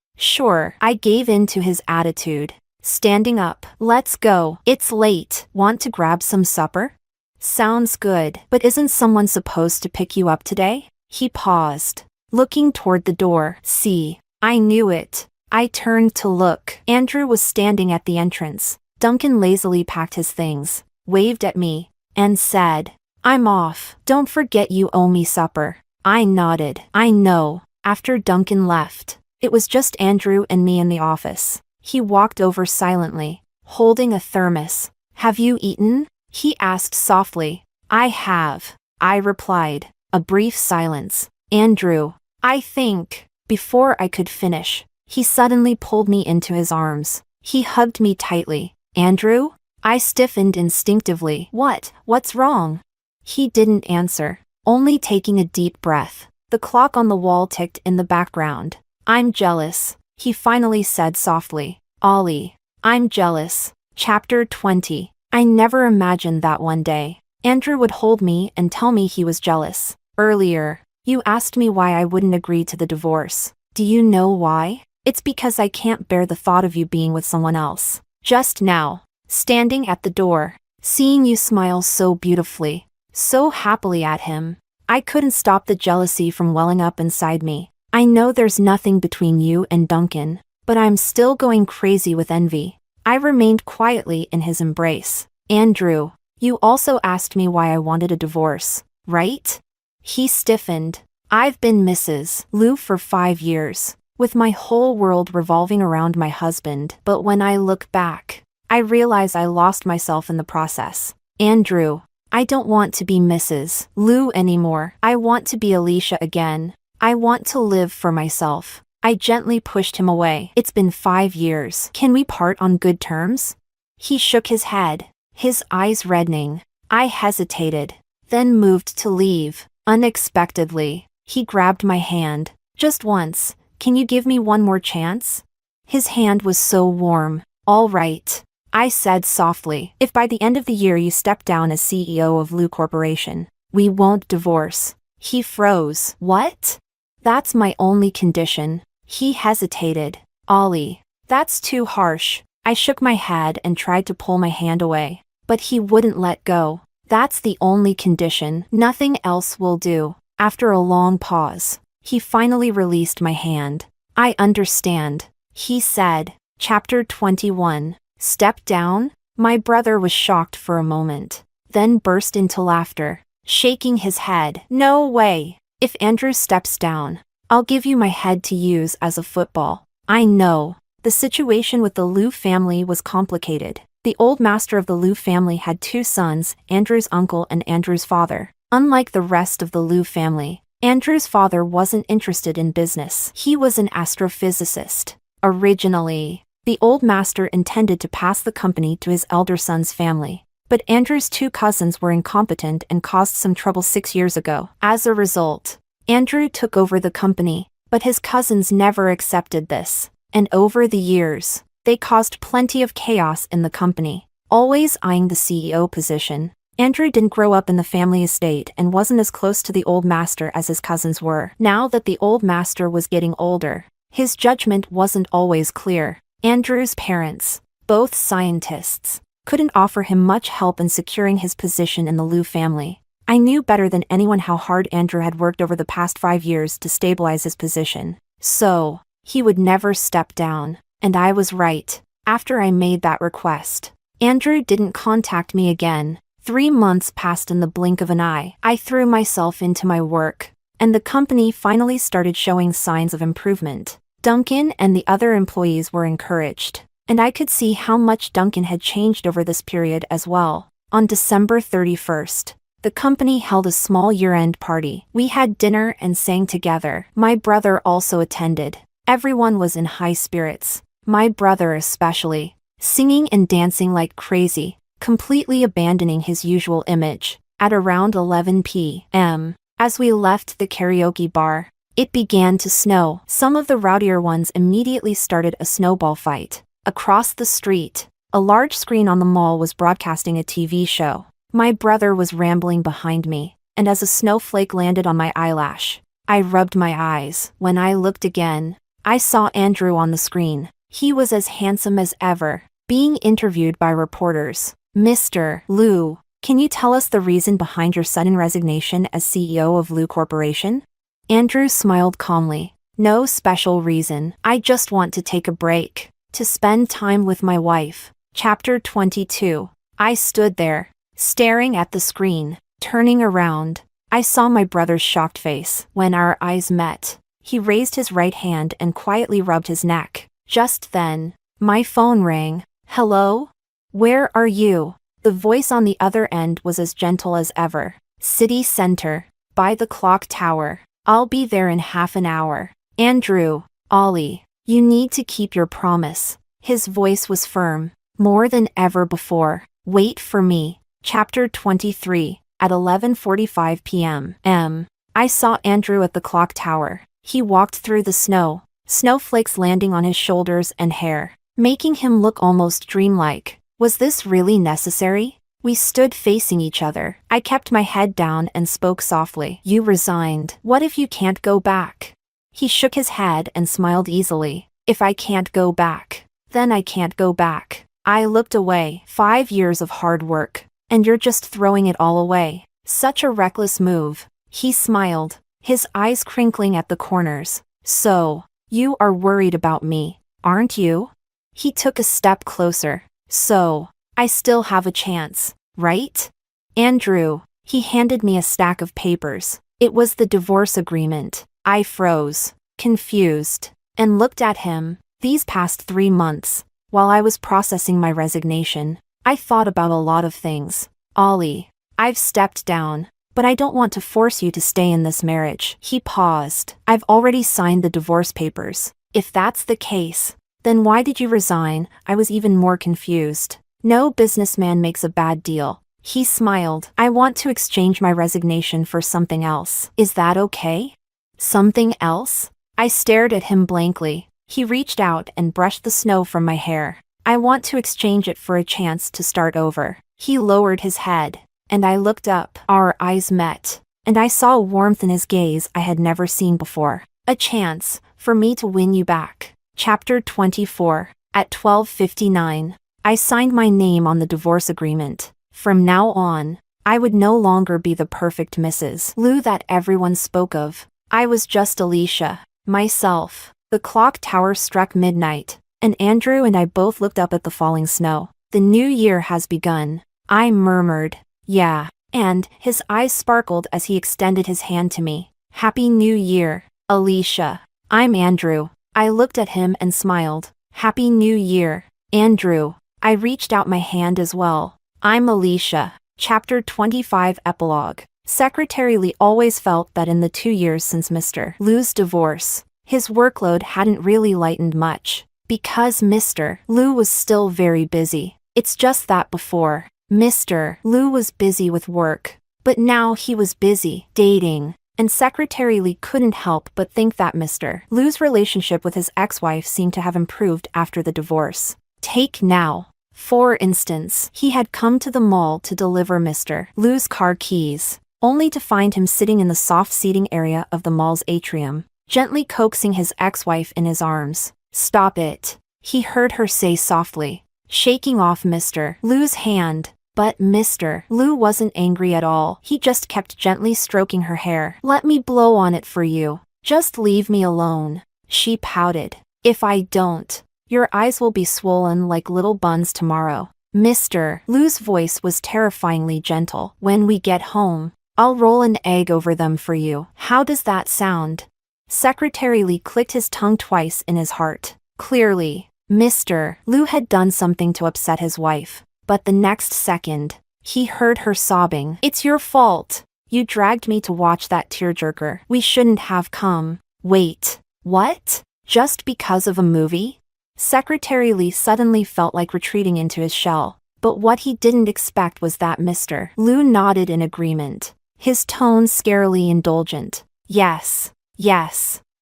I gave in to his attitude. Standing up. Let's go. It's late. Want to grab some supper? Sounds good. But isn't someone supposed to pick you up today? He paused, looking toward the door. See, I knew it. I turned to look. Andrew was standing at the entrance. Duncan lazily packed his things, waved at me, and said, I'm off. Don't forget you owe me supper. I nodded. I know. After Duncan left, it was just Andrew and me in the office. He walked over silently, holding a thermos. Have you eaten? He asked softly. I have, I replied. A brief silence. Andrew, I think. Before I could finish, he suddenly pulled me into his arms. He hugged me tightly. Andrew? I stiffened instinctively. What's wrong? He didn't answer, only taking a deep breath. The clock on the wall ticked in the background. I'm jealous, he finally said softly. Ollie, I'm jealous. Chapter 20. I never imagined that one day Andrew would hold me and tell me he was jealous. Earlier, you asked me why I wouldn't agree to the divorce. Do you know why? It's because I can't bear the thought of you being with someone else. Just now, standing at the door, seeing you smile so beautifully, so happily at him, I couldn't stop the jealousy from welling up inside me. I know there's nothing between you and Duncan, but I'm still going crazy with envy. I remained quietly in his embrace. Andrew, you also asked me why I wanted a divorce, right? He stiffened. I've been Mrs. Lou for 5 years, with my whole world revolving around my husband. But when I look back, I realize I lost myself in the process. Andrew, I don't want to be Mrs. Lou anymore. I want to be Alicia again. I want to live for myself. I gently pushed him away. It's been 5 years. Can we part on good terms? He shook his head, his eyes reddening. I hesitated, then moved to leave. Unexpectedly, he grabbed my hand. Just once, can you give me one more chance? His hand was so warm. All right, I said softly. If by the end of the year you step down as CEO of Lou Corporation, we won't divorce. He froze. What? That's my only condition. He hesitated. Ollie, that's too harsh. I shook my head and tried to pull my hand away, but he wouldn't let go. That's the only condition. Nothing else will do. After a long pause, he finally released my hand. I understand, he said. Chapter 21. Step down? My brother was shocked for a moment, then burst into laughter, shaking his head. No way. If Andrew steps down, I'll give you my head to use as a football. I know. The situation with the Lou family was complicated. The old master of the Lou family had 2 sons, Andrew's uncle and Andrew's father. Unlike the rest of the Lou family, Andrew's father wasn't interested in business. He was an astrophysicist. Originally, the old master intended to pass the company to his elder son's family, but Andrew's 2 cousins were incompetent and caused some trouble 6 years ago. As a result, Andrew took over the company, but his cousins never accepted this, and over the years, they caused plenty of chaos in the company, always eyeing the CEO position. Andrew didn't grow up in the family estate and wasn't as close to the old master as his cousins were. Now that the old master was getting older, his judgment wasn't always clear. Andrew's parents, both scientists, couldn't offer him much help in securing his position in the Lou family. I knew better than anyone how hard Andrew had worked over the past 5 years to stabilize his position. So, he would never step down. And I was right. After I made that request, Andrew didn't contact me again. 3 months passed in the blink of an eye. I threw myself into my work, and the company finally started showing signs of improvement. Duncan and the other employees were encouraged, and I could see how much Duncan had changed over this period as well. On December 31st, the company held a small year-end party. We had dinner and sang together. My brother also attended. Everyone was in high spirits, my brother especially, singing and dancing like crazy. completely abandoning his usual image. At around 11 p.m., as we left the karaoke bar, it began to snow. Some of the rowdier ones immediately started a snowball fight. Across the street, a large screen on the mall was broadcasting a TV show. My brother was rambling behind me, and as a snowflake landed on my eyelash, I rubbed my eyes. When I looked again, I saw Andrew on the screen. He was as handsome as ever, being interviewed by reporters. Mr. Liu, can you tell us the reason behind your sudden resignation as CEO of Liu Corporation? Andrew smiled calmly. No special reason. I just want to take a break, to spend time with my wife. Chapter 22. I stood there, staring at the screen. Turning around, I saw my brother's shocked face. When our eyes met, he raised his right hand and quietly rubbed his neck. Just then, my phone rang. Hello? Where are you? The voice on the other end was as gentle as ever. City Center, by the clock tower. I'll be there in half an hour. Andrew, Ollie, you need to keep your promise. His voice was firm, more than ever before. Wait for me. Chapter 23. At 11:45 p.m., I saw Andrew at the clock tower. He walked through the snow, snowflakes landing on his shoulders and hair, making him look almost dreamlike. Was this really necessary? We stood facing each other. I kept my head down and spoke softly. You resigned. What if you can't go back? He shook his head and smiled easily. If I can't go back, then I can't go back. I looked away. 5 years of hard work, and you're just throwing it all away. Such a reckless move. He smiled, his eyes crinkling at the corners. So, you are worried about me, aren't you? He took a step closer. So, I still have a chance, right? Andrew, he handed me a stack of papers. It was the divorce agreement. I froze, confused, and looked at him. These past 3 months, while I was processing my resignation, I thought about a lot of things. Ollie, I've stepped down, but I don't want to force you to stay in this marriage. He paused. I've already signed the divorce papers. If that's the case, then why did you resign? I was even more confused. No businessman makes a bad deal. He smiled. I want to exchange my resignation for something else. Is that okay? Something else? I stared at him blankly. He reached out and brushed the snow from my hair. I want to exchange it for a chance to start over. He lowered his head, and I looked up. Our eyes met, and I saw a warmth in his gaze I had never seen before. A chance for me to win you back. Chapter 24. At 12:59, I signed my name on the divorce agreement. From now on, I would no longer be the perfect Mrs. Liu that everyone spoke of. I was just Alicia, myself. The clock tower struck midnight, and Andrew and I both looked up at the falling snow. The new year has begun. I murmured, yeah, and his eyes sparkled as he extended his hand to me. Happy New Year, Alicia. I'm Andrew. I looked at him and smiled. Happy New Year, Andrew. I reached out my hand as well. I'm Alicia. Chapter 25. Epilogue. Secretary Lee always felt that in the 2 years since Mr. Liu's divorce, his workload hadn't really lightened much, because Mr. Liu was still very busy. It's just that before, Mr. Liu was busy with work, but now he was busy dating, and Secretary Lee couldn't help but think that Mr. Liu's relationship with his ex-wife seemed to have improved after the divorce. Take now. For instance, he had come to the mall to deliver Mr. Liu's car keys, only to find him sitting in the soft seating area of the mall's atrium, gently coaxing his ex-wife in his arms. Stop it, he heard her say softly, shaking off Mr. Liu's hand. But Mr. Liu wasn't angry at all. He just kept gently stroking her hair. Let me blow on it for you. Just leave me alone. She pouted. If I don't, your eyes will be swollen like little buns tomorrow. Mr. Liu's voice was terrifyingly gentle. When we get home, I'll roll an egg over them for you. How does that sound? Secretary Lee clicked his tongue twice in his heart. Clearly, Mr. Liu had done something to upset his wife. But the next second, he heard her sobbing. It's your fault. You dragged me to watch that tearjerker. We shouldn't have come. Wait, what? Just because of a movie? Secretary Lee suddenly felt like retreating into his shell. But what he didn't expect was that Mr. Liu nodded in agreement, his tone scarily indulgent. Yes,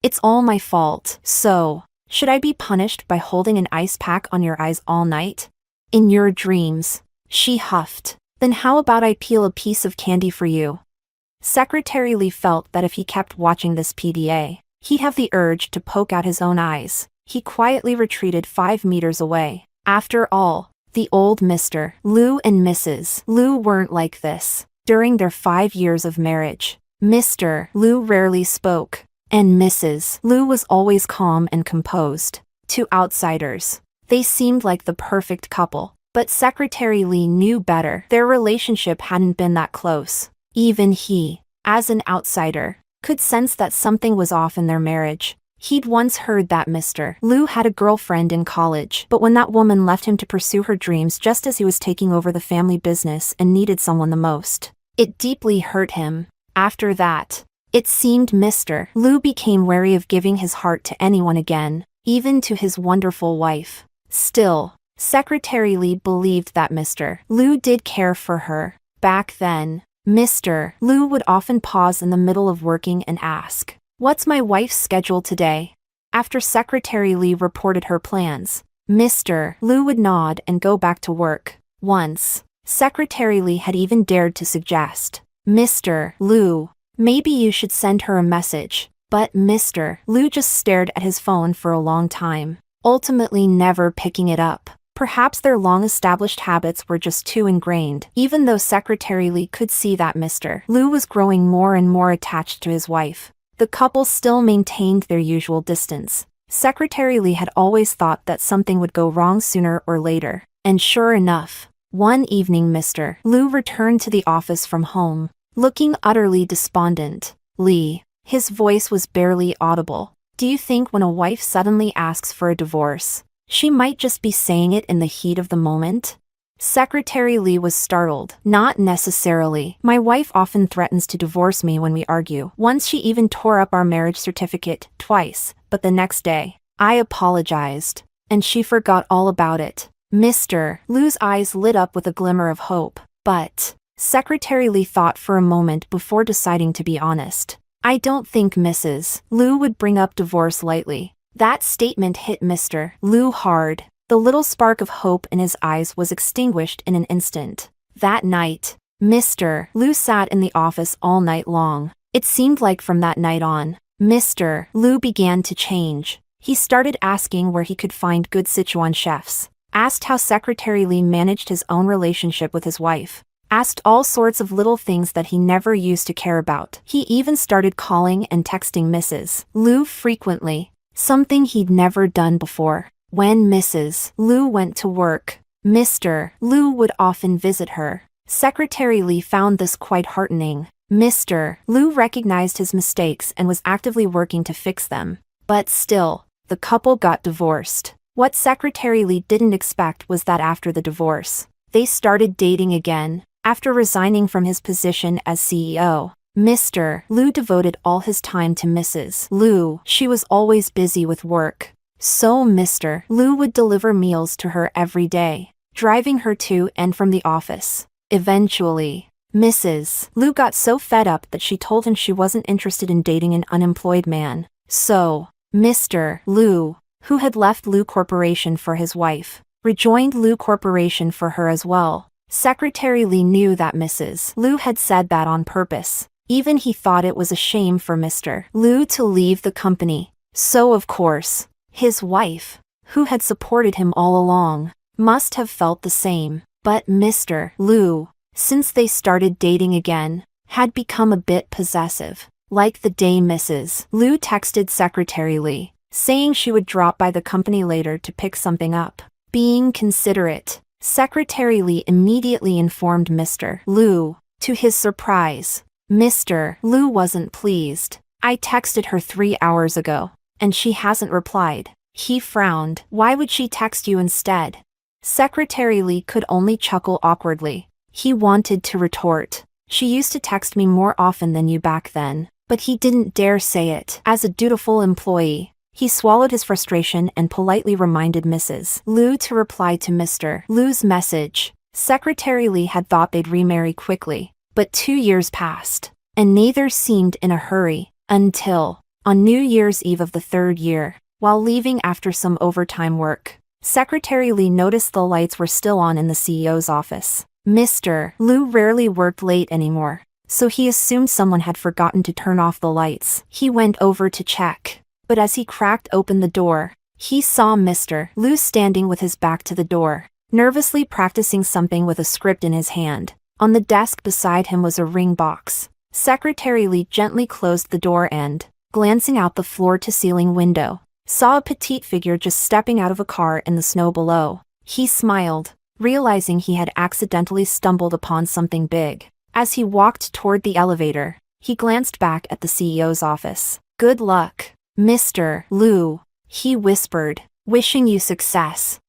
it's all my fault. So, should I be punished by holding an ice pack on your eyes all night? In your dreams, she huffed. Then how about I peel a piece of candy for you? Secretary Li felt that if he kept watching this PDA, he'd have the urge to poke out his own eyes. He quietly retreated 5 meters away. After all, the old Mr. Liu and Mrs. Liu weren't like this. During their 5 years of marriage, Mr. Liu rarely spoke, and Mrs. Liu was always calm and composed. To outsiders, they seemed like the perfect couple, but Secretary Li knew better. Their relationship hadn't been that close. Even he, as an outsider, could sense that something was off in their marriage. He'd once heard that Mr. Liu had a girlfriend in college, but when that woman left him to pursue her dreams just as he was taking over the family business and needed someone the most, it deeply hurt him. After that, it seemed Mr. Liu became wary of giving his heart to anyone again, even to his wonderful wife. Still, Secretary Li believed that Mr. Liu did care for her. Back then, Mr. Liu would often pause in the middle of working and ask, "What's my wife's schedule today?" After Secretary Li reported her plans, Mr. Liu would nod and go back to work. Once, Secretary Li had even dared to suggest, "Mr. Liu, maybe you should send her a message." But Mr. Liu just stared at his phone for a long time, ultimately never picking it up. Perhaps their long-established habits were just too ingrained. Even though Secretary Li could see that Mr. Liu was growing more and more attached to his wife, the couple still maintained their usual distance. Secretary Li had always thought that something would go wrong sooner or later. And sure enough, one evening Mr. Liu returned to the office from home, looking utterly despondent. "Li," his voice was barely audible. "Do you think when a wife suddenly asks for a divorce, she might just be saying it in the heat of the moment?" Secretary Li was startled. "Not necessarily. My wife often threatens to divorce me when we argue. Once she even tore up our marriage certificate, twice, but the next day, I apologized, and she forgot all about it." Mr. Liu's eyes lit up with a glimmer of hope. But Secretary Li thought for a moment before deciding to be honest. "I don't think Mrs. Liu would bring up divorce lightly." That statement hit Mr. Liu hard. The little spark of hope in his eyes was extinguished in an instant. That night, Mr. Liu sat in the office all night long. It seemed like from that night on, Mr. Liu began to change. He started asking where he could find good Sichuan chefs, asked how Secretary Li managed his own relationship with his wife, asked all sorts of little things that he never used to care about. He even started calling and texting Mrs. Liu frequently, something he'd never done before. When Mrs. Liu went to work, Mr. Liu would often visit her. Secretary Li found this quite heartening. Mr. Liu recognized his mistakes and was actively working to fix them. But still, the couple got divorced. What Secretary Li didn't expect was that after the divorce, they started dating again. After resigning from his position as CEO, Mr. Liu devoted all his time to Mrs. Liu. She was always busy with work, so Mr. Liu would deliver meals to her every day, driving her to and from the office. Eventually, Mrs. Liu got so fed up that she told him she wasn't interested in dating an unemployed man. So, Mr. Liu, who had left Liu Corporation for his wife, rejoined Liu Corporation for her as well. Secretary Li knew that Mrs. Liu had said that on purpose. Even he thought it was a shame for Mr. Liu to leave the company. So of course, his wife, who had supported him all along, must have felt the same. But Mr. Liu, since they started dating again, had become a bit possessive. Like the day Mrs. Liu texted Secretary Li, saying she would drop by the company later to pick something up. Being considerate, Secretary Li immediately informed Mr. Liu. To his surprise, Mr. Liu wasn't pleased. "I texted her 3 hours ago, and she hasn't replied." He frowned. "Why would she text you instead?" Secretary Li could only chuckle awkwardly. He wanted to retort, "She used to text me more often than you back then," but he didn't dare say it. As a dutiful employee, he swallowed his frustration and politely reminded Mrs. Liu to reply to Mr. Liu's message. Secretary Lee had thought they'd remarry quickly, but 2 years passed, and neither seemed in a hurry, until, on New Year's Eve of the third year, while leaving after some overtime work, Secretary Lee noticed the lights were still on in the CEO's office. Mr. Liu rarely worked late anymore, so he assumed someone had forgotten to turn off the lights. He went over to check, but as he cracked open the door, he saw Mr. Liu standing with his back to the door, nervously practicing something with a script in his hand. On the desk beside him was a ring box. Secretary Lee gently closed the door and, glancing out the floor-to-ceiling window, saw a petite figure just stepping out of a car in the snow below. He smiled, realizing he had accidentally stumbled upon something big. As he walked toward the elevator, he glanced back at the CEO's office. "Good luck, Mr. Liu," he whispered, "wishing you success."